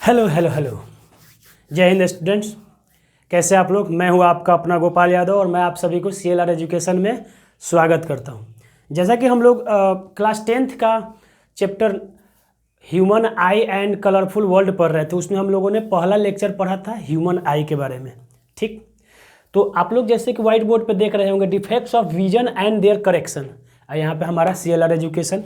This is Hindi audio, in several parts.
हेलो हेलो हेलो, जय हिंद स्टूडेंट्स। कैसे आप लोग? मैं हूं आपका अपना गोपाल यादव और मैं आप सभी को CLR एजुकेशन में स्वागत करता हूं। जैसा कि हम लोग क्लास 10th का chapter human I and colourful world पढ़ रहे थे, उसमें हम लोगों ने पहला लेक्चर पढ़ा था ह्यूमन आई के बारे में। ठीक, तो आप लोग जैसे कि व्हाइट बोर्ड पर देख रहे होंगे defects of vision and their correction, यहाँ पे हमारा CLR एजुकेशन।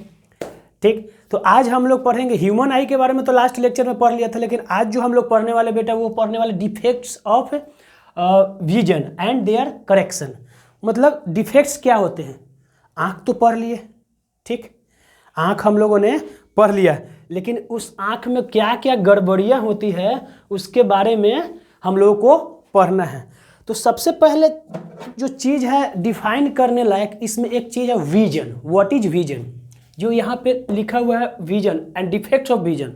ठीक, तो आज हम लोग पढ़ेंगे ह्यूमन आई के बारे में। तो लास्ट लेक्चर में पढ़ लिया था, लेकिन आज जो हम लोग पढ़ने वाले बेटा वो पढ़ने वाले defects of vision and their correction. मतलब डिफेक्ट्स क्या होते हैं। आँख तो पढ़ लिए, ठीक, आँख हम लोगों ने पढ़ लिया, लेकिन उस आँख में क्या क्या गड़बड़ियाँ होती है उसके बारे में हम लोगों को पढ़ना है। तो सबसे पहले जो चीज़ है डिफाइन करने लायक, इसमें एक चीज़ है विजन। What is vision? जो यहाँ पे लिखा हुआ है vision and defects of vision.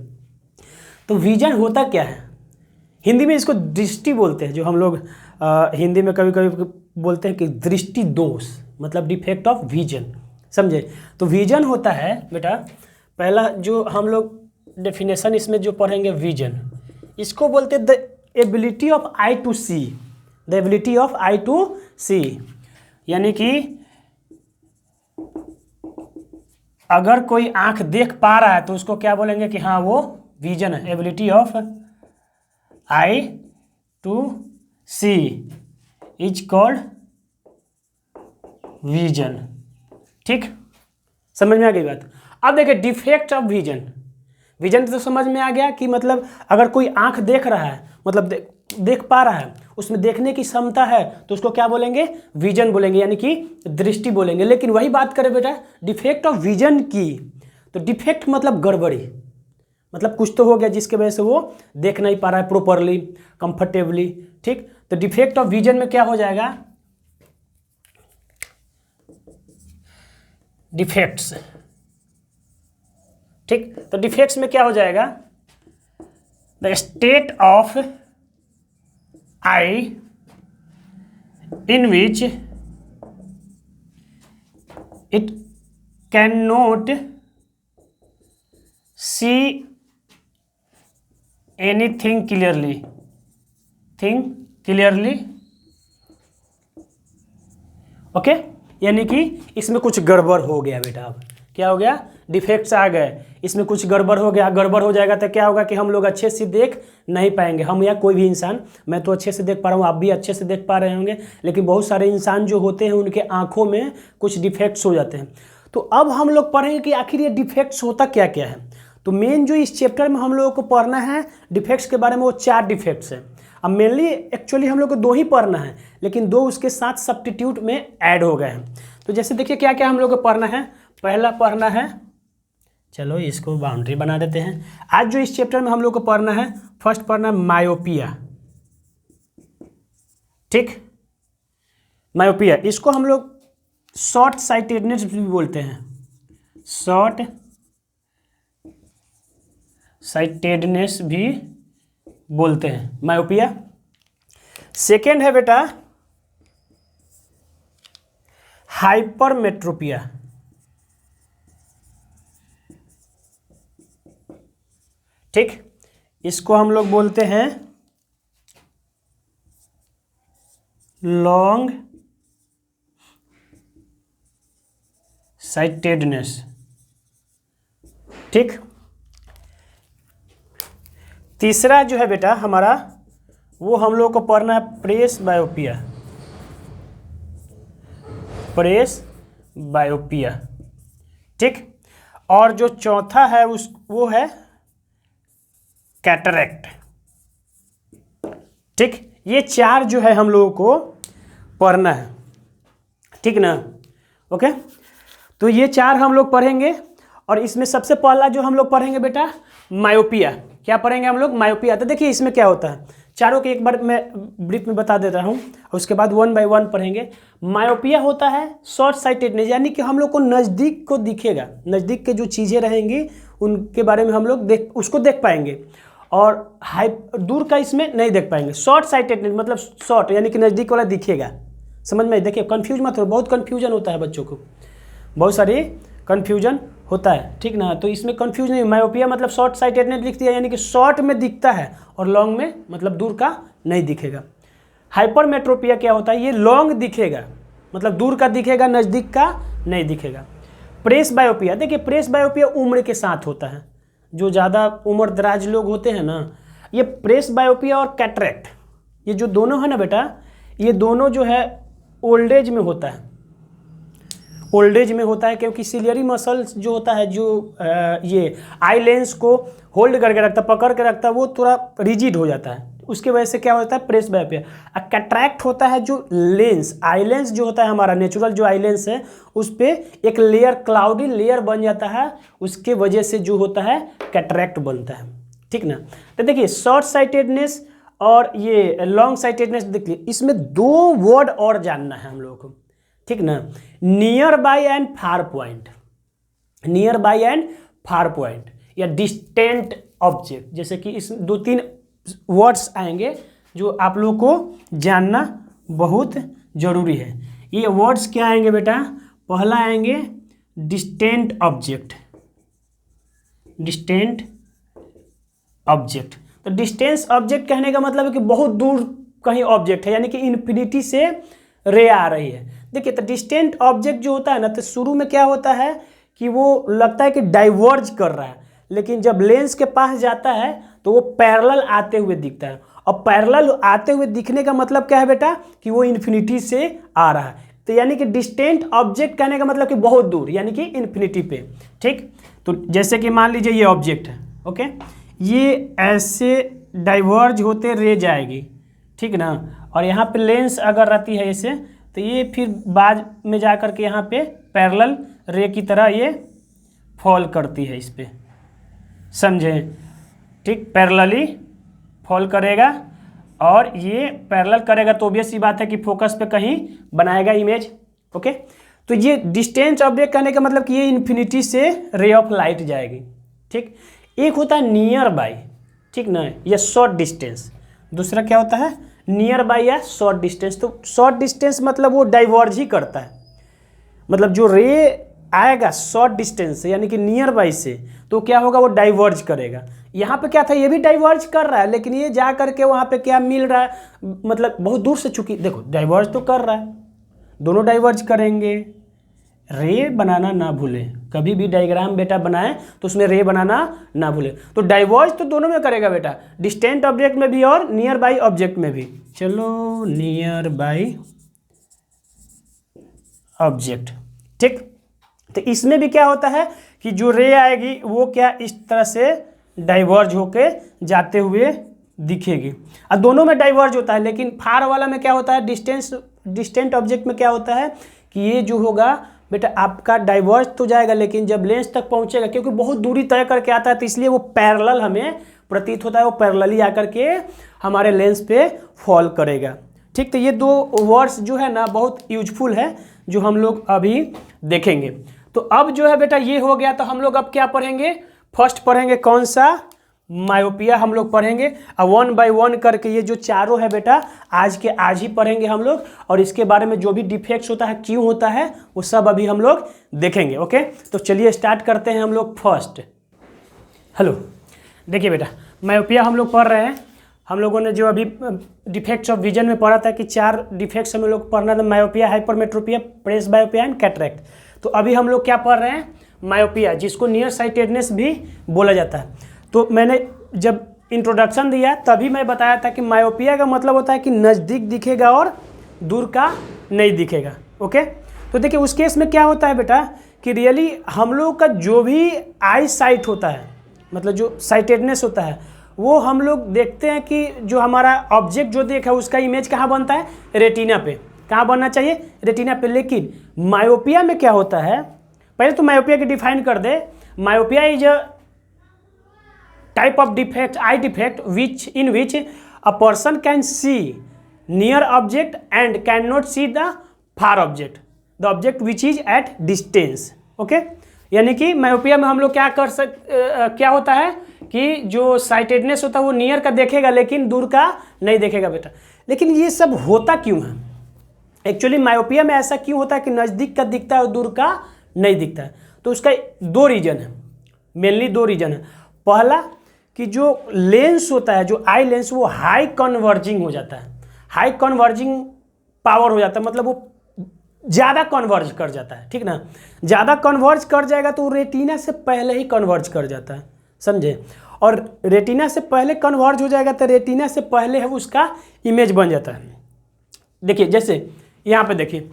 तो विजन होता क्या है? हिंदी में इसको दृष्टि बोलते हैं, जो हम लोग हिंदी में कभी कभी बोलते हैं कि दृष्टि दोष, मतलब डिफेक्ट ऑफ विजन, समझे? तो विजन होता है बेटा, पहला जो हम लोग डेफिनेशन इसमें जो पढ़ेंगे विजन, इसको बोलते हैं the ability of eye to see. The ability of eye to see, यानी कि अगर कोई आंख देख पा रहा है तो उसको क्या बोलेंगे कि हाँ वो विजन है। Ability of eye to see is called vision. ठीक, समझ में आ गई बात? अब देखिए डिफेक्ट ऑफ विजन। विजन तो समझ में आ गया कि मतलब अगर कोई आंख देख रहा है, मतलब देख पा रहा है, उसमें देखने की क्षमता है, तो उसको क्या बोलेंगे? विजन बोलेंगे, यानी कि दृष्टि बोलेंगे। लेकिन वही बात करें बेटा डिफेक्ट ऑफ विजन की, तो डिफेक्ट मतलब गड़बड़ी, मतलब कुछ तो हो गया जिसके वजह से वो देख नहीं पा रहा है प्रॉपरली, कंफर्टेबली। ठीक, तो डिफेक्ट ऑफ विजन में क्या हो जाएगा? डिफेक्ट्स। ठीक, तो डिफेक्ट्स में क्या हो जाएगा? The state of I in which it cannot see anything clearly, okay, यानी कि इसमें कुछ गड़बड़ हो गया बेटा। अब क्या हो गया? डिफेक्ट्स आ गए, इसमें कुछ गड़बड़ हो गया। गड़बड़ हो जाएगा तो क्या होगा कि हम लोग अच्छे से देख नहीं पाएंगे। हम या कोई भी इंसान, मैं तो अच्छे से देख पा रहा हूँ, आप भी अच्छे से देख पा रहे होंगे, लेकिन बहुत सारे इंसान जो होते हैं उनके आंखों में कुछ डिफेक्ट्स हो जाते हैं। तो अब हम लोग पढ़ेंगे कि आखिर ये डिफेक्ट्स होता क्या क्या है। तो मेन जो इस चैप्टर में हम लोगों को पढ़ना है डिफेक्ट्स के बारे में, वो 4 डिफेक्ट्स हैं। अब मेनली एक्चुअली हम लोग को 2 ही पढ़ना है, लेकिन 2 उसके साथ सब्स्टिट्यूट में ऐड हो गए हैं। तो जैसे देखिए क्या क्या हम लोग को पढ़ना है। पहला पढ़ना है, चलो इसको बाउंड्री बना देते हैं। आज जो इस चैप्टर में हम लोग को पढ़ना है, फर्स्ट पढ़ना है मायोपिया। ठीक, मायोपिया, इसको हम लोग शॉर्ट साइटेडनेस भी बोलते हैं। शॉर्ट साइटेडनेस भी बोलते हैं मायोपिया। सेकेंड है बेटा हाइपरमेट्रोपिया। ठीक, इसको हम लोग बोलते हैं लॉन्ग साइटेडनेस। ठीक, तीसरा जो है बेटा हमारा, वो हम लोग को पढ़ना है प्रेस बायोपिया। प्रेस बायोपिया। ठीक, और जो चौथा है वो है कैटरैक्ट। ठीक, ये 4 जो है हम लोगों को पढ़ना है, ठीक ना? ओके, तो ये 4 हम लोग पढ़ेंगे। और इसमें सबसे पहला जो हम लोग पढ़ेंगे बेटा मायोपिया। क्या पढ़ेंगे हम लोग? मायोपिया। तो देखिए इसमें क्या होता है, चारों के एक बार मैं ब्रीफ में बता देता हूँ, और उसके बाद 1 बाय 1 पढ़ेंगे। मायोपिया होता है शॉर्ट साइटेडनेस, यानी कि हम लोग को नज़दीक को दिखेगा, नज़दीक के जो चीज़ें रहेंगी उनके बारे में हम लोग उसको देख पाएंगे, और दूर का इसमें नहीं देख पाएंगे। शॉर्ट साइटेडनेस मतलब शॉर्ट, यानी कि नज़दीक वाला दिखेगा। समझ में? देखिए कंफ्यूज मत हो, बहुत कंफ्यूजन होता है बच्चों को, बहुत सारी कन्फ्यूजन होता है, ठीक ना। तो इसमें कंफ्यूज नहीं, मायोपिया मतलब शॉर्ट साइटेडनेस लिख दिया, यानी कि शॉर्ट में दिखता है और लॉन्ग में मतलब दूर का नहीं दिखेगा। हाइपरमेट्रोपिया क्या होता है, ये लॉन्ग दिखेगा मतलब दूर का दिखेगा, नज़दीक का नहीं दिखेगा। प्रेस बायोपिया, देखिए प्रेस बायोपिया उम्र के साथ होता है, जो ज़्यादा उम्र दराज लोग होते हैं ना, ये प्रेस बायोपिया और कैटरेक्ट, ये जो दोनों है ना बेटा, ये दोनों जो है ओल्ड एज में होता है, ओल्ड एज में होता है, क्योंकि सिलियरी मसल्स जो होता है, जो ये आई लेंस को होल्ड करके रखता है, पकड़ के रखता है, वो थोड़ा रिजिड हो जाता है, उसके वजह से क्या होता है प्रेस बायोपिया। कैटरैक्ट होता है जो लेंस, आई लेंस जो होता है हमारा नेचुरल जो आई लेंस है, उस पर एक लेयर, क्लाउडी लेयर बन जाता है, उसके वजह से जो होता है कैटरैक्ट बनता है, ठीक ना। तो देखिए शॉर्ट साइटेडनेस और ये लॉन्ग साइटेडनेस, देखिए इसमें दो वर्ड और जानना है हम लोगों को, ठीक ना। Near by and far point, near by and far point या डिस्टेंट ऑब्जेक्ट, जैसे कि इस 2-3 वर्ड्स आएंगे जो आप लोग को जानना बहुत जरूरी है। ये वर्ड्स क्या आएंगे बेटा, पहला आएंगे डिस्टेंट ऑब्जेक्ट, डिस्टेंट ऑब्जेक्ट। तो डिस्टेंस ऑब्जेक्ट कहने का मतलब है कि बहुत दूर कहीं ऑब्जेक्ट है, यानी कि इन्फिनिटी से रे आ रही है। देखिए तो डिस्टेंट ऑब्जेक्ट जो होता है ना, तो शुरू में क्या होता है कि वो लगता है कि डाइवर्ज कर रहा है, लेकिन जब लेंस के पास जाता है तो वो पैरेलल आते हुए दिखता है, और पैरेलल आते हुए दिखने का मतलब क्या है बेटा कि वो इन्फिनिटी से आ रहा है। तो यानी कि डिस्टेंट ऑब्जेक्ट कहने का मतलब कि बहुत दूर, यानी कि इन्फिनिटी पे, ठीक। तो जैसे कि मान लीजिए ये ऑब्जेक्ट है, ओके, ये ऐसे डाइवर्ज होते रे जाएगी, ठीक ना, और यहाँ पे लेंस अगर रहती है ऐसे, तो ये फिर बाद में जा कर के यहाँ पे पैरेलल रे की तरह ये फॉल करती है इस पे, समझे, ठीक, पैरेलली फॉल करेगा, और ये पैरेलल करेगा तो ऑब्वियस सी बात है कि फोकस पे कहीं बनाएगा इमेज, ओके। तो ये डिस्टेंस ऑब्जेक्ट कहने का मतलब कि ये इन्फिनिटी से रे ऑफ लाइट जाएगी, ठीक। एक होता है नियर बाय, ठीक ना, या शॉर्ट डिस्टेंस, दूसरा क्या होता है नियर बाय या शॉर्ट डिस्टेंस। तो शॉर्ट डिस्टेंस मतलब वो डाइवर्ज ही करता है, मतलब जो रे आएगा शॉर्ट डिस्टेंस से यानी कि नियर बाय से, तो क्या होगा वो डाइवर्ज करेगा। यहाँ पे क्या था, ये भी डाइवर्ज कर रहा है, लेकिन ये जा करके वहाँ पे क्या मिल रहा है, मतलब बहुत दूर से, चूंकि देखो डाइवर्ज तो कर रहा है, दोनों डाइवर्ज करेंगे। रे बनाना ना भूले, कभी भी डायग्राम बेटा बनाए तो उसमें रे बनाना ना भूले। तो डाइवर्ज तो दोनों में करेगा बेटा, डिस्टेंट ऑब्जेक्ट में भी और नियर बाय ऑब्जेक्ट में भी। चलो नियर बाय ऑब्जेक्ट, ठीक। तो इसमें भी क्या होता है कि जो रे आएगी वो क्या इस तरह से डाइवर्ज होके जाते हुए दिखेगी, और दोनों में डाइवर्ज होता है। लेकिन फार वाला में क्या होता है, डिस्टेंट ऑब्जेक्ट में क्या होता है कि ये जो होगा बेटा आपका डाइवर्ज तो जाएगा, लेकिन जब लेंस तक पहुंचेगा, क्योंकि बहुत दूरी तय करके आता है, तो इसलिए वो पैरेलल हमें प्रतीत होता है, वो पैरेलली आकर के हमारे लेंस पे फॉल करेगा, ठीक। तो ये दो वर्ड्स जो है ना बहुत यूजफुल है, जो हम लोग अभी देखेंगे। तो अब जो है बेटा ये हो गया, तो हम लोग अब क्या पढ़ेंगे, फर्स्ट पढ़ेंगे कौन सा, मायोपिया हम लोग पढ़ेंगे, और 1 बाय 1 करके ये जो चारों है बेटा आज के आज ही पढ़ेंगे हम लोग, और इसके बारे में जो भी डिफेक्ट्स होता है, क्यों होता है, वो सब अभी हम लोग देखेंगे, ओके। तो चलिए स्टार्ट करते हैं हम लोग फर्स्ट। हेलो, देखिए बेटा मायोपिया हम लोग पढ़ रहे हैं, हम लोगों ने जो अभी डिफेक्ट्स ऑफ विजन में पढ़ा था कि 4 डिफेक्ट्स हम लोग पढ़ना था, myopia, hypermetropia, presbyopia and cataract. तो अभी हम लोग क्या पढ़ रहे हैं, मायोपिया, जिसको नियर साइटेडनेस भी बोला जाता है। तो मैंने जब इंट्रोडक्शन दिया तभी मैं बताया था कि मायोपिया का मतलब होता है कि नज़दीक दिखेगा और दूर का नहीं दिखेगा, ओके। तो देखिए उस केस में क्या होता है बेटा कि रियली हम लोग का जो भी आई साइट होता है, मतलब जो साइटेडनेस होता है, वो हम लोग देखते हैं कि जो हमारा ऑब्जेक्ट जो देखा उसका इमेज कहाँ बनता है, रेटिना पे। कहाँ बनना चाहिए, रेटिना पे। लेकिन मायोपिया में क्या होता है, पहले तो मायोपिया की डिफाइन कर दे। Myopia is a type of defect, eye defect, which in which a person can see near object and can not see the far object, the object which is at distance, okay. यानी कि मायोपिया में हम लोग क्या क्या होता है कि जो साइटेडनेस होता है वो नियर का देखेगा लेकिन दूर का नहीं देखेगा बेटा। लेकिन ये सब होता क्यों है, एक्चुअली मायोपिया में ऐसा क्यों होता है कि नज़दीक का दिखता है और दूर का नहीं दिखता है। तो उसका दो रीजन है, मेनली दो रीजन है। पहला कि जो लेंस होता है, जो आई लेंस, वो हाई कन्वर्जिंग हो जाता है, हाई कन्वर्जिंग पावर हो जाता है, मतलब वो ज़्यादा कन्वर्ज कर जाता है, ठीक ना। ज़्यादा कन्वर्ज कर जाएगा तो रेटिना से पहले ही कन्वर्ज कर जाता है, समझे। और रेटिना से पहले कन्वर्ज हो जाएगा तो रेटिना से पहले है उसका इमेज बन जाता है। देखिए जैसे यहाँ पे देखिए,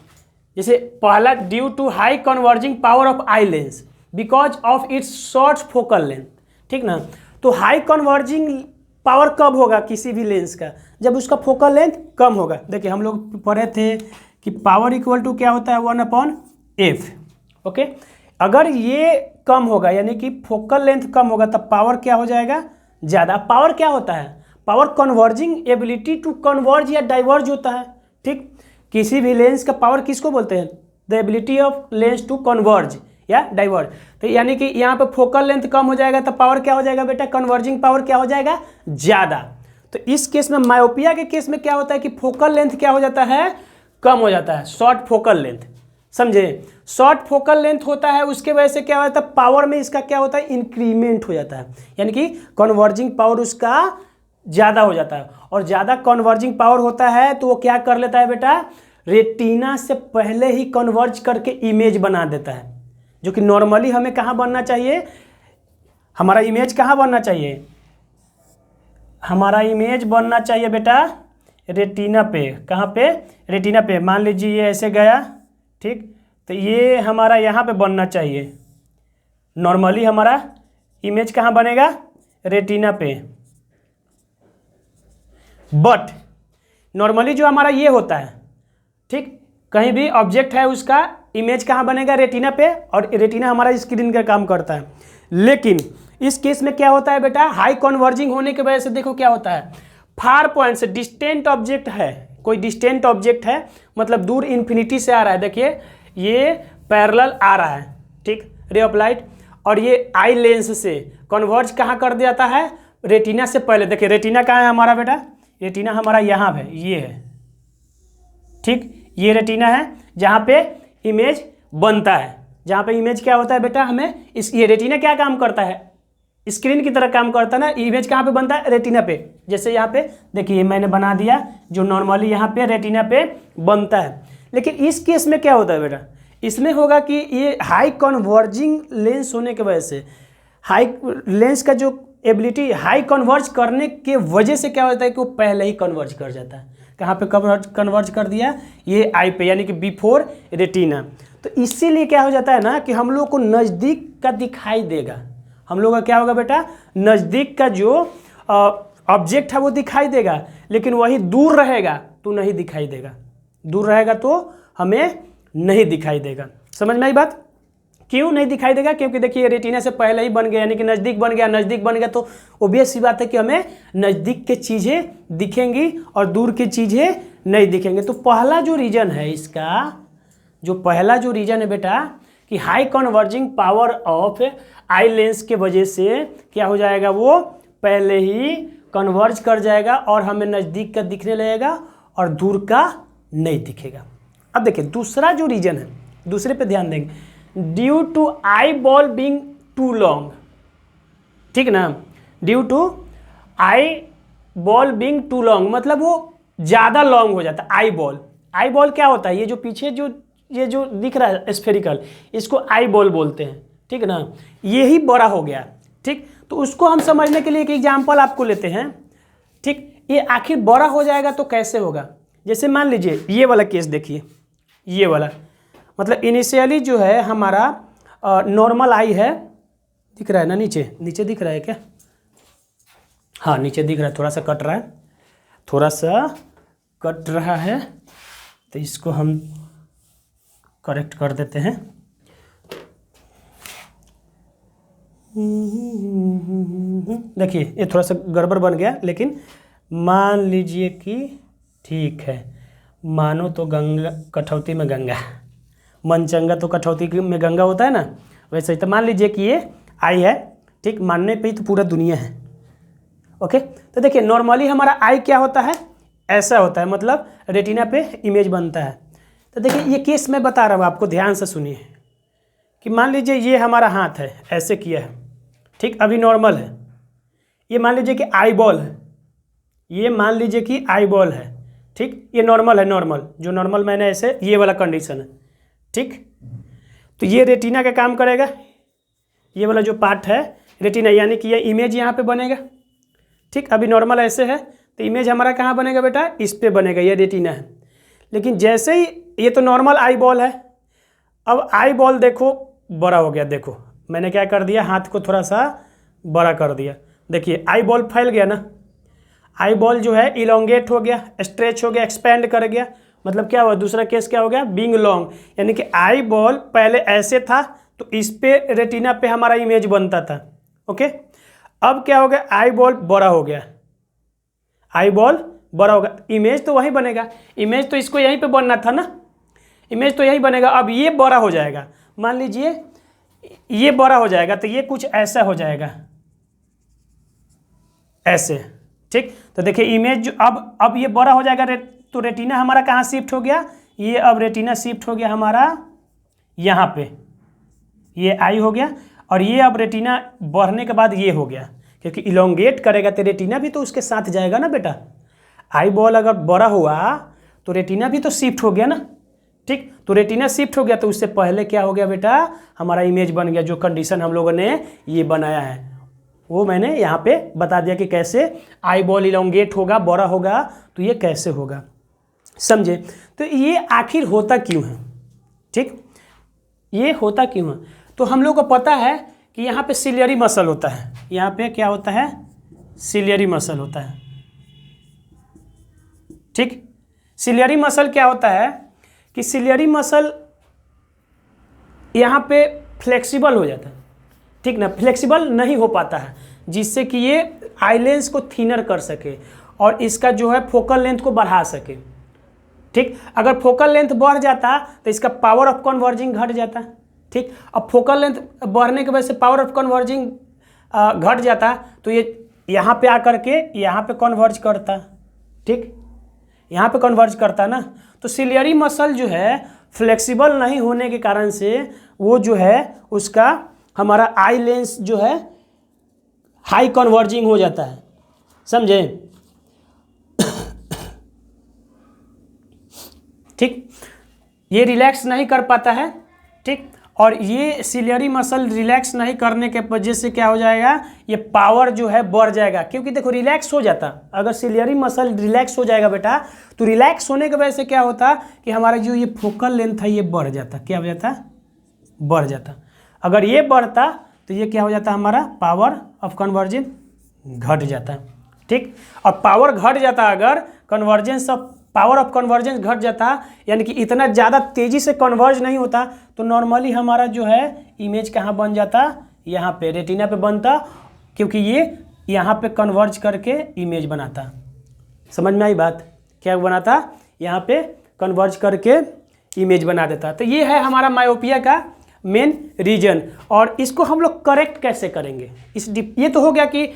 जैसे पहला due to high converging power of eye lens because of its short focal length, ठीक ना। तो हाई कन्वर्जिंग पावर कब होगा किसी भी लेंस का, जब उसका फोकल लेंथ कम होगा। देखिए हम लोग पढ़े थे कि पावर इक्वल टू क्या होता है, 1/f, ओके। अगर ये कम होगा यानी कि फोकल लेंथ कम होगा तब पावर क्या हो जाएगा, ज़्यादा। पावर क्या होता है, power converging ability to converge या डाइवर्ज होता है, ठीक। किसी भी लेंस का पावर किसको बोलते हैं, the ability of lens to converge या डाइवर्ज। तो यानी कि यहाँ पे फोकल लेंथ कम हो जाएगा तो पावर क्या हो जाएगा बेटा, कन्वर्जिंग पावर क्या हो जाएगा, ज़्यादा। तो इस केस में, मायोपिया के केस में क्या होता है कि फोकल लेंथ क्या हो जाता है, कम हो जाता है, शॉर्ट फोकल लेंथ, समझे। शॉर्ट फोकल लेंथ होता है, उसके वजह से क्या होता है, पावर में इसका क्या होता है, इंक्रीमेंट हो जाता है, यानी कि कन्वर्जिंग पावर उसका ज़्यादा हो जाता है। और ज़्यादा कन्वर्जिंग पावर होता है तो वो क्या कर लेता है बेटा, रेटिना से पहले ही कन्वर्ज करके इमेज बना देता है, जो कि नॉर्मली हमें कहाँ बनना चाहिए, हमारा इमेज कहाँ बनना चाहिए, हमारा इमेज बनना चाहिए बेटा रेटिना पे। कहाँ पे, रेटिना पे। मान लीजिए ये ऐसे गया, ठीक, तो ये हमारा यहाँ पे बनना चाहिए। नॉर्मली हमारा इमेज कहाँ बनेगा, रेटिना पे। बट नॉर्मली जो हमारा ये होता है, ठीक, कहीं भी ऑब्जेक्ट है उसका इमेज कहाँ बनेगा, रेटिना पे, और रेटिना हमारा स्क्रीन का काम करता है। लेकिन इस केस में क्या होता है बेटा, हाई कन्वर्जिंग होने की वजह से देखो क्या होता है, फार पॉइंट से डिस्टेंट ऑब्जेक्ट है, कोई डिस्टेंट ऑब्जेक्ट है, मतलब दूर इन्फिनिटी से आ रहा है, देखिए ये पैरेलल आ रहा है, ठीक, रे ऑफ लाइट, और ये आई लेंस से कन्वर्ज कहाँ कर दिया है, रेटिना से पहले। देखिए रेटिना कहाँ है हमारा बेटा, रेटिना हमारा यहाँ पे ये है, ठीक, ये रेटिना है जहाँ पे इमेज बनता है, जहाँ पे इमेज क्या होता है बेटा, हमें ये रेटिना क्या काम करता है, स्क्रीन की तरह काम करता है ना। इमेज कहाँ पे बनता है, रेटिना पे। जैसे यहाँ पे देखिए मैंने बना दिया, जो नॉर्मली यहाँ पे रेटिना पे बनता है। लेकिन इस केस में क्या होता है बेटा, इसमें होगा कि ये हाई कन्वर्जिंग लेंस होने की वजह से, हाई लेंस का जो एबिलिटी हाई कन्वर्ज करने के वजह से क्या होता है कि वो पहले ही कन्वर्ज कर जाता है। कहाँ पे कन्वर्ज कर दिया, ये आई पे, यानी कि बिफोर रेटिना। तो इसीलिए क्या हो जाता है ना कि हम लोग को नज़दीक का दिखाई देगा, हम लोग का क्या होगा बेटा, नज़दीक का जो ऑब्जेक्ट है वो दिखाई देगा, लेकिन वही दूर रहेगा तो नहीं दिखाई देगा, दूर रहेगा तो हमें नहीं दिखाई देगा। समझ में आई बात, क्यों नहीं दिखाई देगा, क्योंकि देखिए रेटिना से पहले ही बन गया, यानी कि नज़दीक बन गया, नज़दीक बन गया तो ऑब्वियस सी बात है कि हमें नज़दीक के चीज़ें दिखेंगी और दूर की चीज़ें नहीं दिखेंगे। तो पहला जो रीज़न है इसका, जो पहला जो रीज़न है बेटा कि high converging power of eye lens के वजह से क्या हो जाएगा, वो पहले ही कन्वर्ज कर जाएगा और हमें नज़दीक का दिखने लगेगा और दूर का नहीं दिखेगा। अब देखिए दूसरा जो रीज़न है, दूसरे पे ध्यान देंगे, due to eyeball being too long, ठीक ना, due to eyeball being too long, मतलब वो ज़्यादा लॉन्ग हो जाता है। आई बॉल, आई बॉल क्या होता है, ये जो पीछे जो ये जो दिख रहा है स्फेरिकल, इसको आई बॉल बोलते हैं, ठीक है ना, ये ही बड़ा हो गया, ठीक। तो उसको हम समझने के लिए एक एग्जाम्पल आपको लेते हैं, ठीक। ये आखिर बड़ा हो जाएगा तो कैसे होगा, जैसे मान लीजिए ये वाला केस देखिए, ये वाला मतलब इनिशियली जो है हमारा नॉर्मल आई है, दिख रहा है ना, नीचे नीचे दिख रहा है क्या, हाँ नीचे दिख रहा है, थोड़ा सा कट रहा है, थोड़ा सा कट रहा है, तो इसको हम करेक्ट कर देते हैं। देखिए ये थोड़ा सा गड़बड़ बन गया, लेकिन मान लीजिए कि ठीक है, मानो तो गंगा कठौती में गंगा, मन चंगा तो कठौती में गंगा होता है ना, वैसे ही तो मान लीजिए कि ये आई है, ठीक, मानने पे ही तो पूरा दुनिया है, ओके। तो देखिए नॉर्मली हमारा आई क्या होता है, ऐसा होता है, मतलब रेटिना पे इमेज बनता है। तो देखिए ये केस मैं बता रहा हूँ आपको, ध्यान से सुनिए कि मान लीजिए ये हमारा हाथ है, ऐसे किया है, ठीक, अभी नॉर्मल है। ये मान लीजिए कि आई बॉल है, ये मान लीजिए कि आई बॉल है, ठीक, ये नॉर्मल है, नॉर्मल जो नॉर्मल मैंने ऐसे ये वाला कंडीशन है, ठीक। तो ये रेटिना का काम करेगा, ये वाला जो पार्ट है रेटिना, यानी कि ये इमेज यहाँ पे बनेगा, ठीक। अभी नॉर्मल ऐसे है तो इमेज हमारा कहाँ बनेगा बेटा, इस पे बनेगा, ये रेटिना है। लेकिन जैसे ही ये तो नॉर्मल आई बॉल है, अब आई बॉल देखो बड़ा हो गया, देखो मैंने क्या कर दिया, हाथ को थोड़ा सा बड़ा कर दिया, देखिए आई बॉल फैल गया ना, आई बॉल जो है इलोंगेट हो गया, स्ट्रेच हो गया, एक्सपेंड कर गया, मतलब क्या हुआ, दूसरा केस क्या हो गया, बीइंग लॉन्ग, यानी कि आई बॉल पहले ऐसे था तो इस पे रेटिना पे हमारा इमेज बनता था, ओके। अब क्या हो गया, आई बॉल बड़ा हो गया, आई बॉल बड़ा होगा, इमेज तो वहीं बनेगा, इमेज तो इसको यहीं पे बनना था ना, इमेज तो यहीं बनेगा। अब ये बड़ा हो जाएगा, मान लीजिए ये बड़ा हो जाएगा तो ये कुछ ऐसा हो जाएगा, ऐसे, ठीक। तो देखिए इमेज जो अब ये बड़ा हो जाएगा, तो रेटिना हमारा कहाँ शिफ्ट हो गया, ये अब रेटिना शिफ्ट हो गया हमारा यहाँ पे, ये आई हो गया, और ये अब रेटिना बढ़ने के बाद ये हो गया, क्योंकि इलोंगेट करेगा तो रेटिना भी तो उसके साथ जाएगा ना बेटा। आई बॉल अगर बड़ा हुआ तो रेटिना भी तो शिफ्ट हो गया ना, ठीक। तो रेटिना शिफ्ट हो गया तो उससे पहले क्या हो गया बेटा, हमारा इमेज बन गया, जो कंडीशन हम लोगों ने ये बनाया है वो मैंने यहाँ पे बता दिया कि कैसे आई बॉल इलोंगेट होगा, बड़ा होगा, तो ये कैसे होगा, समझे। तो ये आखिर होता क्यों है, ठीक, ये होता क्यों है। तो हम लोग को पता है कि यहाँ पे सिलियरी मसल होता है, यहाँ पे क्या होता है, सिलियरी मसल होता है, ठीक। सिलियरी मसल क्या होता है कि सिलियरी मसल यहाँ पे फ्लेक्सिबल हो जाता है, ठीक ना, फ्लेक्सिबल नहीं हो पाता है, जिससे कि ये आई लेंस को थिनर कर सके और इसका जो है फोकल लेंथ को बढ़ा सके, ठीक। अगर फोकल लेंथ बढ़ जाता तो इसका पावर ऑफ कन्वर्जिंग घट जाता, ठीक। अब फोकल लेंथ बढ़ने की वजह से पावर ऑफ कन्वर्जिंग घट जाता तो ये यहाँ पे आकर के यहाँ पे कन्वर्ज करता, ठीक, यहाँ पे कन्वर्ज करता ना। तो सिलियरी मसल जो है फ्लेक्सिबल नहीं होने के कारण से वो जो है उसका हमारा आई लेंस जो है हाई कन्वर्जिंग हो जाता है, समझे, ठीक। ये रिलैक्स नहीं कर पाता है, ठीक। और ये सिलियरी मसल रिलैक्स नहीं करने के वजह से क्या हो जाएगा, ये पावर जो है बढ़ जाएगा, क्योंकि देखो रिलैक्स हो जाता, अगर सिलियरी मसल रिलैक्स हो जाएगा बेटा, तो रिलैक्स होने की वजह से क्या होता कि हमारा जो ये फोकल लेंथ है ये बढ़ जाता, क्या हो जाता, बढ़ जाता। अगर ये बढ़ता तो ये क्या हो जाता, हमारा पावर ऑफ कन्वर्जन घट जाता, ठीक। और पावर घट जाता, अगर convergence of power of convergence घट जाता, यानी कि इतना ज़्यादा तेज़ी से कन्वर्ज नहीं होता, तो नॉर्मली हमारा जो है इमेज कहाँ बन जाता, यहाँ पे रेटिना पे बनता, क्योंकि ये यहाँ पे कन्वर्ज करके इमेज बनाता। समझ में आई बात, क्या बनाता, यहाँ पे कन्वर्ज करके इमेज बना देता। तो ये है हमारा मायोपिया का मेन रीजन। और इसको हम लोग करेक्ट कैसे करेंगे, ये तो हो गया कि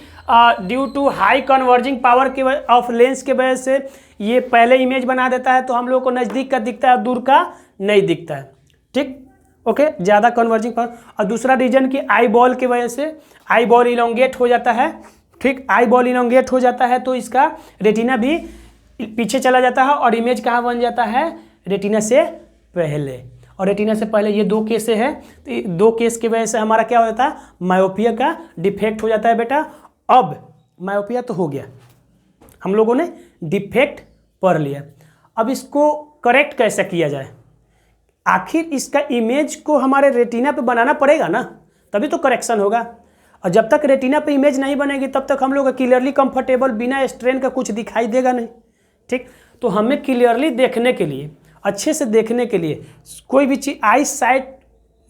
due to high converging power के ऑफ लेंस के वजह से ये पहले इमेज बना देता है, तो हम लोग को नज़दीक का दिखता है, दूर का नहीं दिखता है, ठीक, ओके, ज़्यादा कन्वर्जिंग पावर। और दूसरा रीजन कि आई बॉल की वजह से आई बॉल इलोंगेट हो जाता है, ठीक, आई बॉल इलोंगेट हो जाता है तो इसका रेटिना भी पीछे चला जाता है और इमेज कहाँ बन जाता है, रेटिना से पहले। और रेटिना से पहले ये दो केस है, तो दो केस की वजह से हमारा क्या हो जाता है, मायोपिया का डिफेक्ट हो जाता है बेटा। अब मायोपिया तो हो गया, हम लोगों ने डिफेक्ट पढ़ लिया, अब इसको करेक्ट कैसे किया जाए। आखिर इसका इमेज को हमारे रेटिना पे बनाना पड़ेगा ना, तभी तो करेक्शन होगा। और जब तक रेटिना पे इमेज नहीं बनेगी तब तक हम लोग क्लियरली कंफर्टेबल बिना स्ट्रेन का कुछ दिखाई देगा नहीं, ठीक। तो हमें क्लियरली देखने के लिए, अच्छे से देखने के लिए, कोई भी चीज़ आई साइट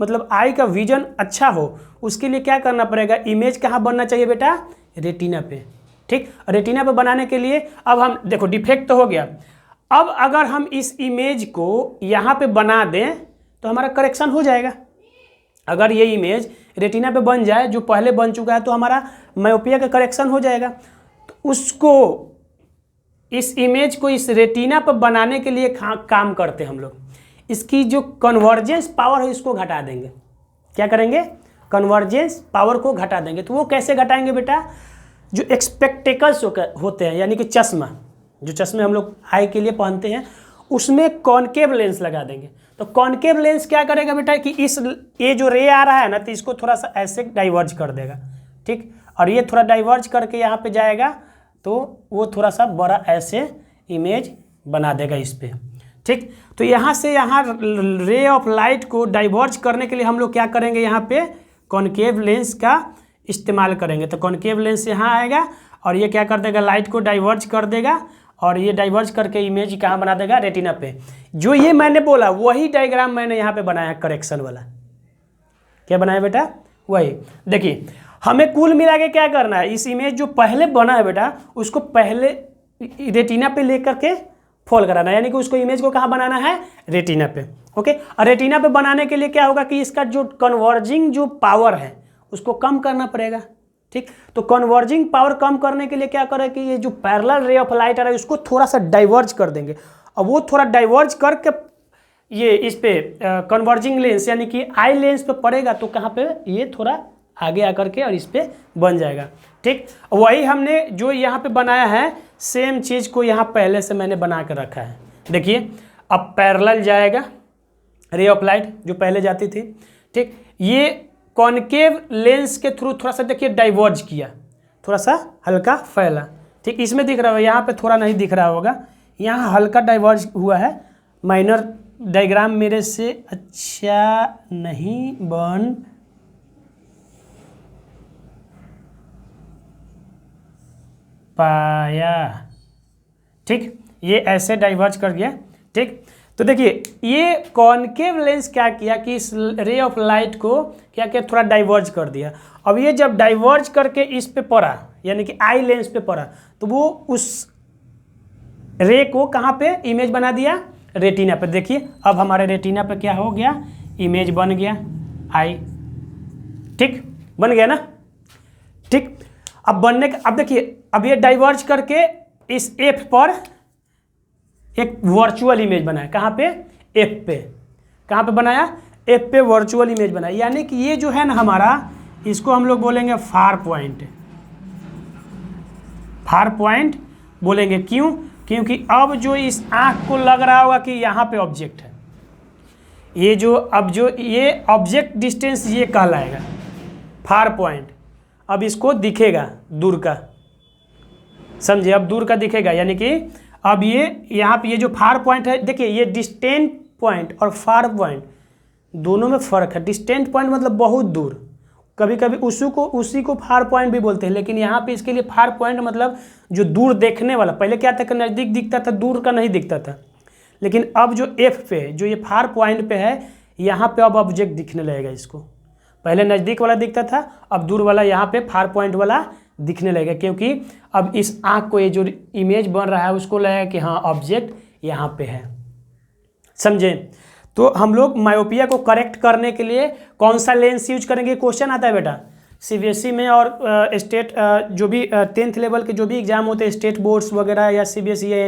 मतलब आई का विजन अच्छा हो, उसके लिए क्या करना पड़ेगा, इमेज कहाँ बनना चाहिए बेटा, रेटिना पे, ठीक। रेटिना पे बनाने के लिए अब हम देखो डिफेक्ट तो हो गया, अब अगर हम इस इमेज को यहाँ पे बना दें तो हमारा करेक्शन हो जाएगा। अगर ये इमेज रेटिना पे बन जाए जो पहले बन चुका है तो हमारा मायोपिया का करेक्शन हो जाएगा। तो उसको इस इमेज को इस रेटिना पर बनाने के लिए काम करते हैं हम लोग, इसकी जो कन्वर्जेंस पावर है इसको घटा देंगे, क्या करेंगे, कन्वर्जेंस पावर को घटा देंगे। तो वो कैसे घटाएंगे बेटा, जो एक्सपेक्टेकल्स होते हैं यानी कि चश्मा, जो चश्मे हम लोग आई के लिए पहनते हैं, उसमें कॉनकेव लेंस लगा देंगे। तो कॉनकेव लेंस क्या करेगा बेटा कि ये जो रे आ रहा है ना, तो इसको थोड़ा सा ऐसे डाइवर्ज कर देगा, ठीक, और ये थोड़ा डाइवर्ज करके यहाँ पे जाएगा तो वो थोड़ा सा बड़ा ऐसे इमेज बना देगा इस पर, ठीक। तो यहाँ से यहाँ रे ऑफ लाइट को डाइवर्ज करने के लिए हम लोग क्या करेंगे, यहाँ पे कॉनकेव लेंस का इस्तेमाल करेंगे। तो कॉनकेव लेंस यहाँ आएगा और ये क्या कर देगा, लाइट को डाइवर्ज कर देगा और ये डाइवर्ज करके इमेज कहाँ बना देगा, रेटिना पे। जो ये मैंने बोला वही डायग्राम मैंने यहाँ पे बनाया करेक्शन वाला। क्या बनाया बेटा, वही। देखिए हमें कुल मिला के क्या करना है, इस इमेज जो पहले बना है बेटा उसको पहले रेटिना पे लेकर के फोल्ड कराना है, यानी कि उसको इमेज को कहाँ बनाना है, रेटिना पे। ओके, और रेटिना पे बनाने के लिए क्या होगा कि इसका जो कन्वर्जिंग जो पावर है उसको कम करना पड़ेगा, ठीक। तो कन्वर्जिंग पावर कम करने के लिए क्या करें कि ये जो पैरेलल रे ऑफ लाइट आ रहा है उसको थोड़ा सा डाइवर्ज कर देंगे, और वो थोड़ा डाइवर्ज करके ये इस पे कन्वर्जिंग लेंस यानी कि आई लेंस पे पड़ेगा, तो कहाँ पे ये थोड़ा आगे आकर के और इस पे बन जाएगा, ठीक। वही हमने जो यहाँ पे बनाया है सेम चीज़ को यहाँ पहले से मैंने बना कर रखा है। देखिए अब पैरेलल जाएगा रे ऑफ लाइट जो पहले जाती थी, ठीक। ये कॉनकेव लेंस के थ्रू थोड़ा सा देखिए डाइवर्ज किया, थोड़ा सा हल्का फैला, ठीक। इसमें दिख रहा होगा, यहाँ पे थोड़ा नहीं दिख रहा होगा, यहाँ हल्का डाइवर्ज हुआ है। माइनर डायग्राम मेरे से अच्छा नहीं बन पाया, ठीक। ये ऐसे डाइवर्ज कर गया, ठीक। तो देखिए ये कॉनकेव लेंस क्या किया कि इस रे ऑफ लाइट को क्या किया, थोड़ा डाइवर्ज कर दिया। अब ये जब डाइवर्ज करके इस पे पड़ा यानी कि आई लेंस पे पड़ा, तो वो उस रे को कहाँ पे इमेज बना दिया, रेटिना पे। देखिए अब हमारे रेटिना पे क्या हो गया, इमेज बन गया आई, ठीक, बन गया ना, ठीक। अब बनने का, अब देखिए अब ये डाइवर्ज करके इस एफ पर एक वर्चुअल इमेज बनाया, कहाँ पे, एफ पे। कहाँ पे बनाया, एफ पे वर्चुअल इमेज बनाया, यानी कि ये जो है ना हमारा, इसको हम लोग बोलेंगे फार पॉइंट। फार पॉइंट बोलेंगे, क्यों, क्योंकि अब जो इस आँख को लग रहा होगा कि यहाँ पे ऑब्जेक्ट है, ये जो अब जो ये ऑब्जेक्ट डिस्टेंस ये कहलाएगा फार पॉइंट। अब इसको दिखेगा दूर का, समझे, अब दूर का दिखेगा, यानी कि अब ये यहाँ पे ये जो फार पॉइंट है, देखिए ये डिस्टेंट पॉइंट और फार पॉइंट दोनों में फ़र्क है। डिस्टेंट पॉइंट मतलब बहुत दूर, कभी कभी उसी को फार पॉइंट भी बोलते हैं, लेकिन यहाँ पे इसके लिए फार पॉइंट मतलब जो दूर देखने वाला। पहले क्या था कि नज़दीक दिखता था, दूर का नहीं दिखता था, लेकिन अब जो एफ पे जो ये फार पॉइंट पे है, यहाँ पे अब ऑब्जेक्ट दिखने लगेगा इसको। पहले नज़दीक वाला दिखता था, अब दूर वाला यहाँ पे फार पॉइंट वाला दिखने लगेगा, क्योंकि अब इस आँख को ये जो इमेज बन रहा है उसको लगेगा कि हाँ ऑब्जेक्ट यहाँ पे है, समझे। तो हम लोग मायोपिया को करेक्ट करने के लिए कौन सा लेंस यूज करेंगे, क्वेश्चन आता है बेटा सीबीएसई में, और स्टेट जो भी 10th लेवल के जो भी एग्जाम होते हैं, स्टेट बोर्ड्स वगैरह या सीबीएसई या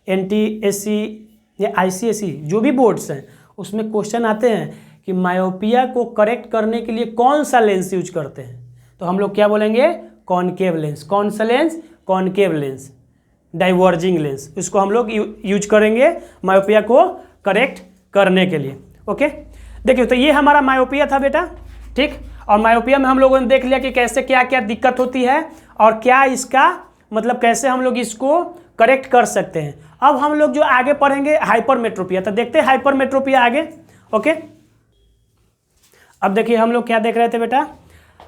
एनटीएससी या आईसीएसई जो भी बोर्ड्स हैं, उसमें क्वेश्चन आते हैं कि मायोपिया को करेक्ट करने के लिए कौन सा लेंस यूज करते हैं। तो हम लोग क्या बोलेंगे, कॉनकेव लेंस। कौन सा lens, concave lens, diverging lens, इसको हम लोग यूज करेंगे मायोपिया को करेक्ट करने के लिए। ओके, देखिए तो ये हमारा मायोपिया था बेटा, ठीक। और मायोपिया में हम लोगों ने देख लिया कि कैसे क्या क्या दिक्कत होती है और क्या इसका मतलब कैसे हम लोग इसको करेक्ट कर सकते हैं। अब हम लोग जो आगे पढ़ेंगे हाइपरमेट्रोपिया, तो देखते हैं हाइपरमेट्रोपिया आगे। ओके, अब देखिए हम लोग क्या देख रहे थे बेटा,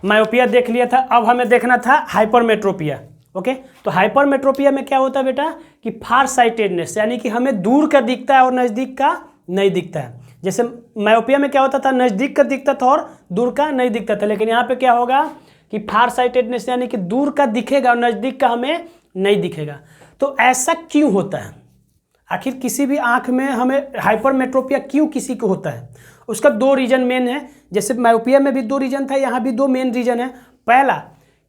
मायोपिया देख लिया था, अब हमें देखना था हाइपरमेट्रोपिया। ओके, तो हाइपरमेट्रोपिया में क्या होता है बेटा कि फार साइटेडनेस, यानी कि हमें दूर का दिखता है और नज़दीक का नहीं दिखता है। जैसे मायोपिया में क्या होता था, नज़दीक का दिखता था और दूर का नहीं दिखता था, लेकिन यहाँ पे क्या होगा कि फार साइटेडनेस यानी कि दूर का दिखेगा और नज़दीक का हमें नहीं दिखेगा। तो ऐसा क्यों होता है, आखिर किसी भी आँख में हमें हाइपरमेट्रोपिया क्यों किसी को होता है? उसका दो रीज़न मेन है, जैसे मायोपिया में भी दो रीज़न था, यहाँ भी दो मेन रीज़न है। पहला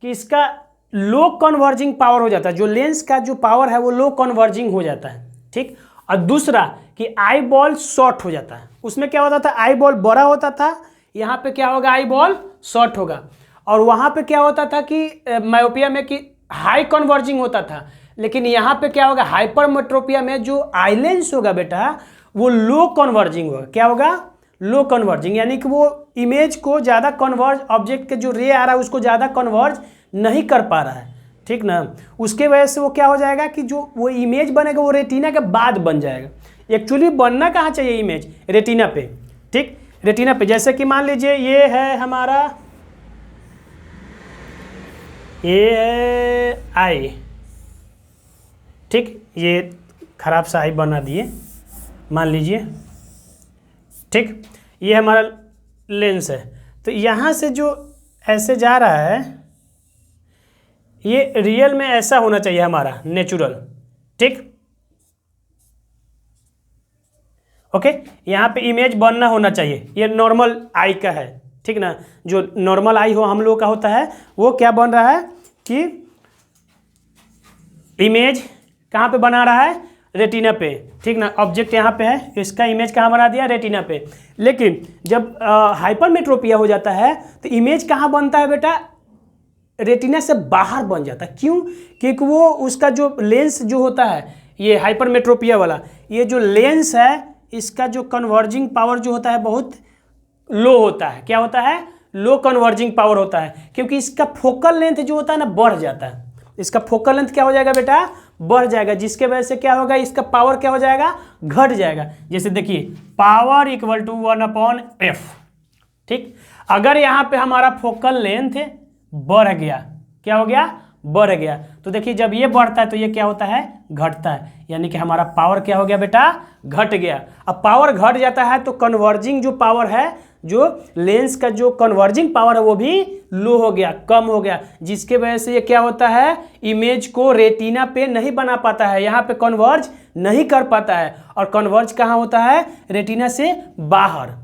कि इसका लो कन्वर्जिंग पावर हो जाता है, जो लेंस का जो पावर है वो लो कन्वर्जिंग हो जाता है, ठीक। और दूसरा कि आई बॉल शॉर्ट हो जाता है। उसमें क्या होता था, आई बॉल बड़ा होता था यहाँ पे क्या होगा, आई बॉल शॉर्ट होगा। और वहाँ पे क्या होता था कि मायोपिया में कि हाई कन्वर्जिंग होता था, लेकिन यहाँ पे क्या होगा, हाइपरमेट्रोपिया में जो आई लेंस होगा बेटा वो लो कन्वर्जिंग होगा। क्या होगा, लो कन्वर्जिंग, यानी कि वो इमेज को ज़्यादा कन्वर्ज, ऑब्जेक्ट के जो रे आ रहा है उसको ज़्यादा कन्वर्ज नहीं कर पा रहा है, ठीक ना। उसके वजह से वो क्या हो जाएगा कि जो वो इमेज बनेगा वो रेटिना के बाद बन जाएगा। एक्चुअली बनना कहाँ चाहिए इमेज, रेटिना पे, ठीक, रेटिना पे। जैसे कि मान लीजिए ये है हमारा, ये है आई, ठीक, ये खराब सा आई बना दिए मान लीजिए, ठीक, ये हमारा लेंस है। तो यहाँ से जो ऐसे जा रहा है ये रियल में ऐसा होना चाहिए हमारा नेचुरल, ठीक, ओके। यहाँ पे इमेज बनना होना चाहिए, ये नॉर्मल आई का है, ठीक ना। जो नॉर्मल आई हो हम लोग का होता है वो क्या बन रहा है कि इमेज कहाँ पे बना रहा है, रेटिना पे, ठीक ना। ऑब्जेक्ट यहाँ पे है, इसका इमेज कहाँ बना दिया, रेटिना पे। लेकिन जब हाइपरमेट्रोपिया हो जाता है तो इमेज कहाँ बनता है बेटा, रेटिना से बाहर बन जाता है। क्यों, क्योंकि वो उसका जो लेंस जो होता है ये हाइपरमेट्रोपिया वाला, ये जो लेंस है इसका जो कन्वर्जिंग पावर जो होता है बहुत लो होता है। क्या होता है, लो कन्वर्जिंग पावर होता है, क्योंकि इसका फोकल लेंथ जो होता है ना बढ़ जाता है। इसका फोकल लेंथ क्या हो जाएगा बेटा, बढ़ जाएगा, जिसके वजह से क्या होगा, इसका पावर क्या हो जाएगा, घट जाएगा। जैसे देखिए पावर इक्वल टू 1/f, ठीक। अगर यहाँ पे हमारा फोकल लेंथ बढ़ गया, क्या हो गया, बढ़ गया, तो देखिए जब ये बढ़ता है तो ये क्या होता है, घटता है, यानी कि हमारा पावर क्या हो गया बेटा, घट गया। अब पावर घट जाता है तो कन्वर्जिंग जो पावर है, जो लेंस का जो कन्वर्जिंग पावर है वो भी लो हो गया, कम हो गया, जिसके वजह से ये क्या होता है, इमेज को रेटिना पे नहीं बना पाता है, यहाँ पे कन्वर्ज नहीं कर पाता है। और कन्वर्ज कहाँ होता है, रेटिना से बाहर,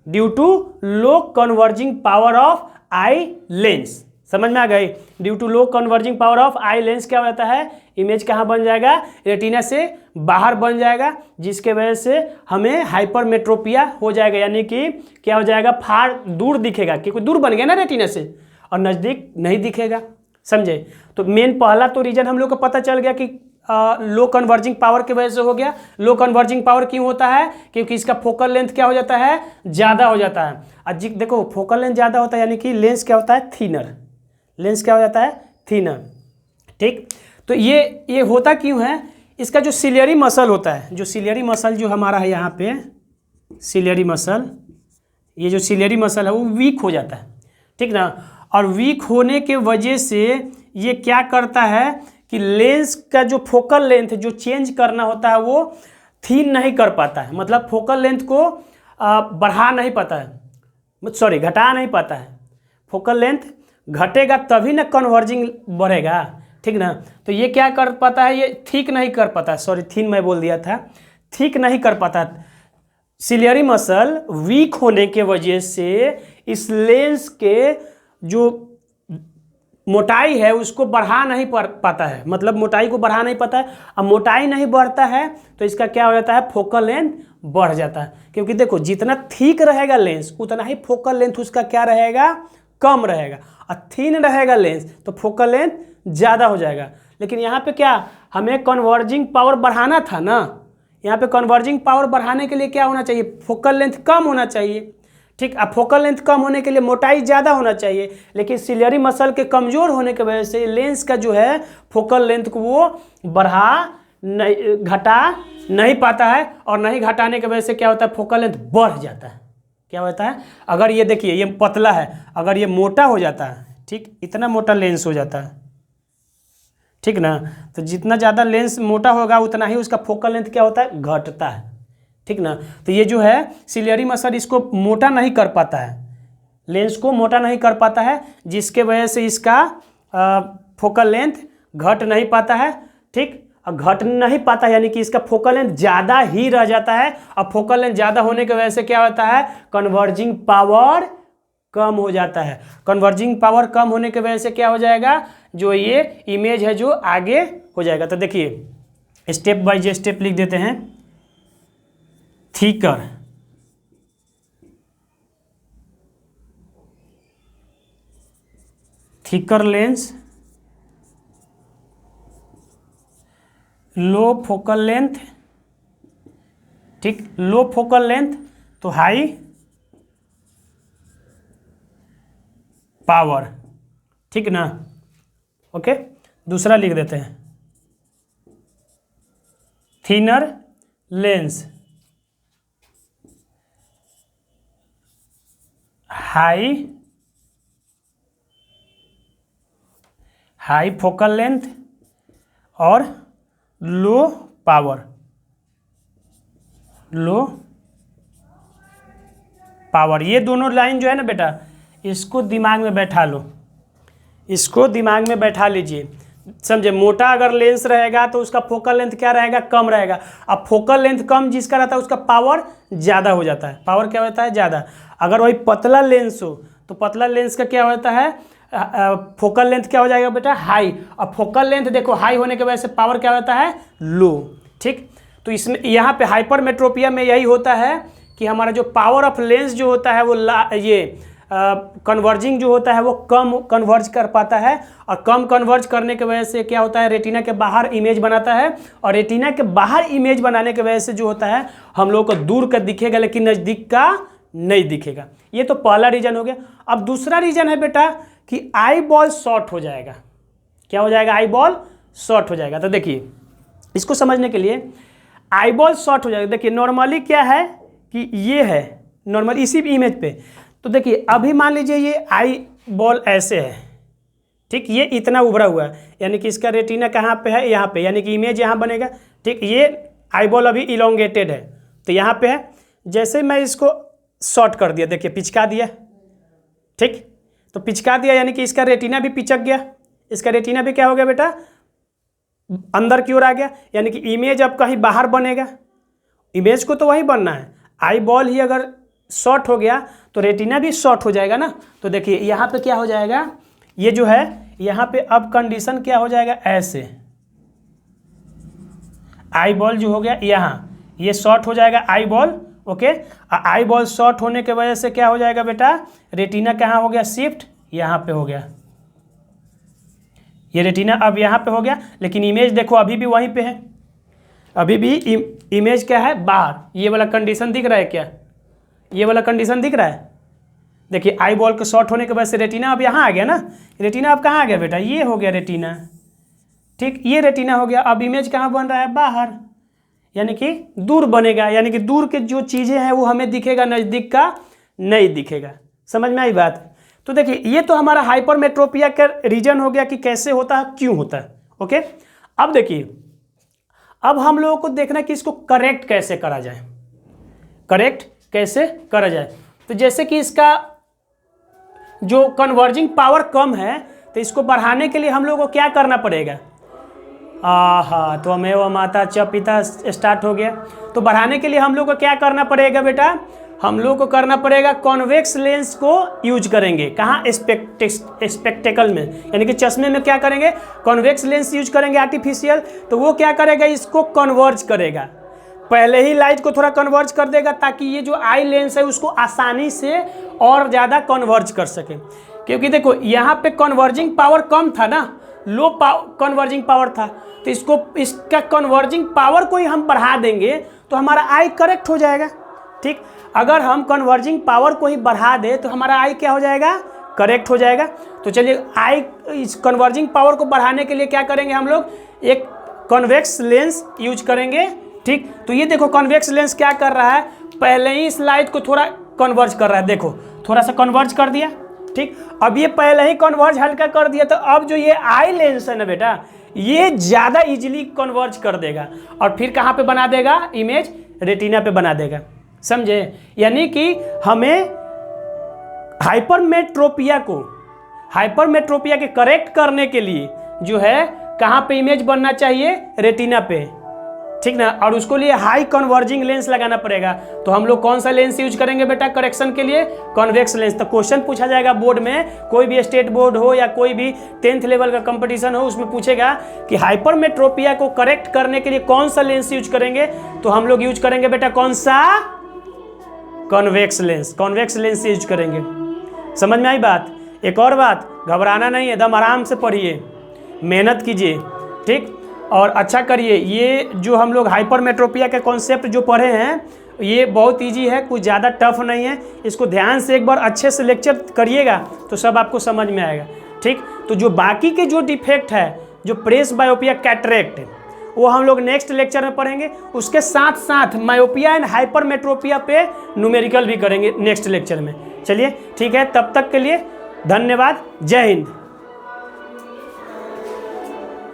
due to low converging power of eye lens. समझ में आ गई, due to low converging power of eye lens क्या होता है, इमेज कहाँ बन जाएगा, रेटिना से बाहर बन जाएगा, जिसके वजह से हमें हाइपरमेट्रोपिया हो जाएगा, यानी कि क्या हो जाएगा, फार दूर दिखेगा, क्योंकि दूर बन गया ना रेटिना से, और नज़दीक नहीं दिखेगा। समझे, तो मेन पहला तो रीजन हम लोग को पता चल गया कि लो कन्वर्जिंग पावर की वजह से हो गया। लो कन्वर्जिंग पावर क्यों होता है, क्योंकि इसका फोकल लेंथ क्या हो जाता है, ज़्यादा हो जाता है। देखो फोकल लेंथ ज़्यादा होता है यानी कि लेंस क्या होता है, थीनर, लेंस क्या हो जाता है, थीनर, ठीक। तो ये होता क्यों है, इसका जो सिलियरी मसल होता है, जो सिलियरी मसल जो हमारा है यहाँ पे सिलियरी मसल, ये जो सिलियरी मसल है वो वीक हो जाता है, ठीक ना। और वीक होने के वजह से ये क्या करता है कि लेंस का जो फोकल लेंथ जो चेंज करना होता है वो थीन नहीं कर पाता है, मतलब फोकल लेंथ को बढ़ा नहीं पाता है, सॉरी घटा नहीं पाता है। फोकल लेंथ घटेगा तभी ना कन्वर्जिंग बढ़ेगा, ठीक ना। तो ये क्या कर पाता है, ये थिक नहीं कर पाता, सॉरी थिन मैं बोल दिया था, थिक नहीं कर पाता। सिलियरी मसल वीक होने के वजह से इस लेंस के जो मोटाई है उसको बढ़ा नहीं पाता है, मतलब मोटाई को बढ़ा नहीं पाता है। अब मोटाई नहीं बढ़ता है तो इसका क्या हो जाता है, फोकल लेंथ बढ़ जाता है, क्योंकि देखो जितना थिक रहेगा लेंस उतना ही फोकल लेंथ उसका क्या रहेगा, कम रहेगा, और थिन रहेगा लेंस तो फोकल लेंथ ज़्यादा हो जाएगा। लेकिन यहाँ पे क्या, हमें कन्वर्जिंग पावर बढ़ाना था ना, यहाँ पे कन्वर्जिंग पावर बढ़ाने के लिए क्या होना चाहिए, फोकल लेंथ कम होना चाहिए, ठीक। अब फोकल लेंथ कम होने के लिए मोटाई ज़्यादा होना चाहिए, लेकिन सिलियरी मसल के कमज़ोर होने की वजह से लेंस का जो है फोकल लेंथ को वो घटा नहीं पाता है, और नहीं घटाने की वजह से क्या होता है, फोकल लेंथ बढ़ जाता है। क्या होता है, अगर ये देखिए ये पतला है, अगर ये मोटा हो जाता है, ठीक, इतना मोटा लेंस हो जाता है, ठीक ना, तो जितना ज़्यादा लेंस मोटा होगा उतना ही उसका फोकल लेंथ क्या होता है, घटता है, ठीक ना। तो ये जो है सिलियरी मसल इसको मोटा नहीं कर पाता है, लेंस को मोटा नहीं कर पाता है, जिसके वजह से इसका फोकल लेंथ घट नहीं पाता है, ठीक। और घट नहीं पाता यानी कि इसका फोकल लेंथ ज़्यादा ही रह जाता है, और फोकल लेंथ ज़्यादा होने की वजह से क्या होता है, कन्वर्जिंग पावर कम हो जाता है। कन्वर्जिंग पावर कम होने की वजह से क्या हो जाएगा, जो ये इमेज है जो आगे हो जाएगा। तो देखिए स्टेप बाय स्टेप लिख देते हैं, थिकर थिकर लेंस, लो फोकल लेंथ, ठीक, लो फोकल लेंथ तो हाई पावर, ठीक ना। ओके, दूसरा लिख देते हैं, thinner lens, high focal length और लो पावर, ये दोनों लाइन जो है ना बेटा, इसको दिमाग में बैठा लो, इसको दिमाग में बैठा लीजिए, समझे। मोटा अगर लेंस रहेगा तो उसका फोकल लेंथ क्या रहेगा, कम रहेगा। अब फोकल लेंथ कम जिसका रहता है उसका पावर ज़्यादा हो जाता है, पावर क्या होता है, ज़्यादा। अगर वही पतला लेंस हो तो पतला लेंस का क्या होता है, फोकल लेंथ क्या हो जाएगा बेटा, हाई। अब फोकल लेंथ देखो हाई होने की वजह से पावर क्या होता है, लो, ठीक। तो इसमें यहाँ पे हाइपरमेट्रोपिया में यही होता है कि हमारा जो पावर ऑफ लेंस जो होता है वो कन्वर्जिंग जो होता है वो कम कन्वर्ज कर पाता है, और कम कन्वर्ज करने की वजह से क्या होता है, रेटिना के बाहर इमेज बनाता है, और रेटिना के बाहर इमेज बनाने की वजह से जो होता है हम लोग को दूर का दिखेगा लेकिन नज़दीक का नहीं दिखेगा। ये तो पहला रीजन हो गया। अब दूसरा रीजन है बेटा कि आई बॉल शॉर्ट हो जाएगा। क्या हो जाएगा, आई बॉल शॉर्ट हो जाएगा। तो देखिए इसको समझने के लिए, आई बॉल शॉर्ट हो जाएगा। देखिए नॉर्मली क्या है कि ये है नॉर्मली इसी इमेज पे, तो देखिए अभी मान लीजिए ये आई बॉल ऐसे है, ठीक, ये इतना उभरा हुआ है, यानी कि इसका रेटिना कहाँ पे है, यहाँ पे, यानी कि इमेज यहाँ बनेगा, ठीक। ये आई बॉल अभी इलोंगेटेड है तो यहाँ पे है। जैसे मैं इसको शॉर्ट कर दिया, देखिए पिचका दिया, ठीक, तो पिचका दिया यानी कि इसका रेटिना भी पिचक गया, इसका रेटिना भी क्या हो गया बेटा, अंदर की ओर आ गया, यानी कि इमेज अब कहीं बाहर बनेगा। इमेज को तो वही बनना है, आई बॉल ही अगर शॉर्ट हो गया तो रेटिना भी शॉर्ट हो जाएगा ना। तो देखिए यहाँ पे क्या हो जाएगा, ये जो है यहाँ पे अब कंडीशन क्या हो जाएगा, ऐसे आई बॉल जो हो गया यहाँ ये शॉर्ट हो जाएगा eye ball, okay. Eye ball short होने की वजह से क्या हो जाएगा बेटा, रेटिना कहाँ हो गया, शिफ्ट यहाँ पे हो गया, ये रेटिना अब यहाँ पे हो गया, लेकिन इमेज देखो अभी भी वहीं पे है, अभी भी इमेज क्या है, बाहर। ये वाला कंडीशन दिख रहा है क्या, ये वाला कंडीशन दिख रहा है। देखिए आई बॉल के शॉर्ट होने के वजह से रेटिना अब यहाँ आ गया ना, रेटिना अब कहाँ आ गया बेटा, ये हो गया रेटिना, ठीक, ये रेटिना हो गया। अब इमेज कहाँ बन रहा है, बाहर, यानी कि दूर बनेगा, यानी कि दूर के जो चीज़ें हैं वो हमें दिखेगा, नज़दीक का नहीं दिखेगा। समझ में आई बात। तो देखिए ये तो हमारा हाइपरमेट्रोपिया का रीजन हो गया कि कैसे होता है, क्यों होता है, ओके। अब देखिए अब हम लोगों को देखना है कि इसको करेक्ट कैसे करा जाए, करेक्ट कैसे करा जाए। तो जैसे कि इसका जो कन्वर्जिंग पावर कम है तो इसको बढ़ाने के लिए हम लोगों को क्या करना पड़ेगा, आहा, तो हमें वो माता च पिता स्टार्ट हो गया। तो बढ़ाने के लिए हम लोग को क्या करना पड़ेगा बेटा, हम लोग को करना पड़ेगा कॉन्वेक्स लेंस को यूज करेंगे। कहाँ, स्पेक्टेकल में, यानी कि चश्मे में क्या करेंगे, कॉन्वेक्स लेंस यूज करेंगे आर्टिफिशियल। तो वो क्या करेगा, इसको कन्वर्ज करेगा, पहले ही लाइट को थोड़ा कन्वर्ज कर देगा ताकि ये जो आई लेंस है उसको आसानी से और ज़्यादा कन्वर्ज कर सके। क्योंकि देखो यहाँ पे कन्वर्जिंग पावर कम था ना, लो कन्वर्जिंग पावर था, तो इसका कन्वर्जिंग पावर को ही हम बढ़ा देंगे तो हमारा आई करेक्ट हो जाएगा, ठीक। अगर हम कन्वर्जिंग पावर को ही बढ़ा दे तो हमारा आई क्या हो जाएगा, करेक्ट हो जाएगा। तो चलिए आई इस कन्वर्जिंग पावर को बढ़ाने के लिए क्या करेंगे हम लोग, एक कॉन्वेक्स लेंस यूज करेंगे, ठीक। तो ये देखो कॉन्वेक्स लेंस क्या कर रहा है, पहले ही इस लाइट को थोड़ा कन्वर्ज कर रहा है, देखो थोड़ा सा कन्वर्ज कर दिया, ठीक। अब ये पहले ही कन्वर्ज हल्का कर दिया, तो अब जो ये आई लेंस है ना बेटा, ये ज़्यादा इजीली कन्वर्ज कर देगा और फिर कहाँ पे बना देगा, इमेज रेटिना पे बना देगा, समझे। यानी कि हमें हाइपरमेट्रोपिया के करेक्ट करने के लिए जो है कहाँ पे इमेज बनना चाहिए, रेटिना पे, ठीक ना। और उसको लिए हाई कन्वर्जिंग लेंस लगाना पड़ेगा। तो हम लोग कौन सा लेंस यूज करेंगे बेटा करेक्शन के लिए, कॉन्वेक्स लेंस। तो क्वेश्चन पूछा जाएगा बोर्ड में, कोई भी स्टेट बोर्ड हो या कोई भी 10th लेवल का कंपटीशन हो, उसमें पूछेगा कि हाइपरमेट्रोपिया को करेक्ट करने के लिए कौन सा लेंस यूज करेंगे। तो हम लोग यूज करेंगे बेटा कौन सा, कॉन्वेक्स लेंस यूज करेंगे। समझ में आई बात। एक और बात, घबराना नहीं है, एकदम आराम से पढ़िए, मेहनत कीजिए, ठीक, और अच्छा करिए। ये जो हम लोग हाइपरमेट्रोपिया के कॉन्सेप्ट जो पढ़े हैं ये बहुत इजी है, कुछ ज़्यादा टफ नहीं है। इसको ध्यान से एक बार अच्छे से लेक्चर करिएगा तो सब आपको समझ में आएगा, ठीक। तो जो बाकी के जो डिफेक्ट है, जो प्रेस बायोपिया, कैटरेक्ट, वो हम लोग नेक्स्ट लेक्चर में पढ़ेंगे। उसके साथ साथ मायोपिया एंड हाइपरमेट्रोपिया पे न्यूमेरिकल भी करेंगे नेक्स्ट लेक्चर में। चलिए ठीक है, तब तक के लिए धन्यवाद, जय हिंद।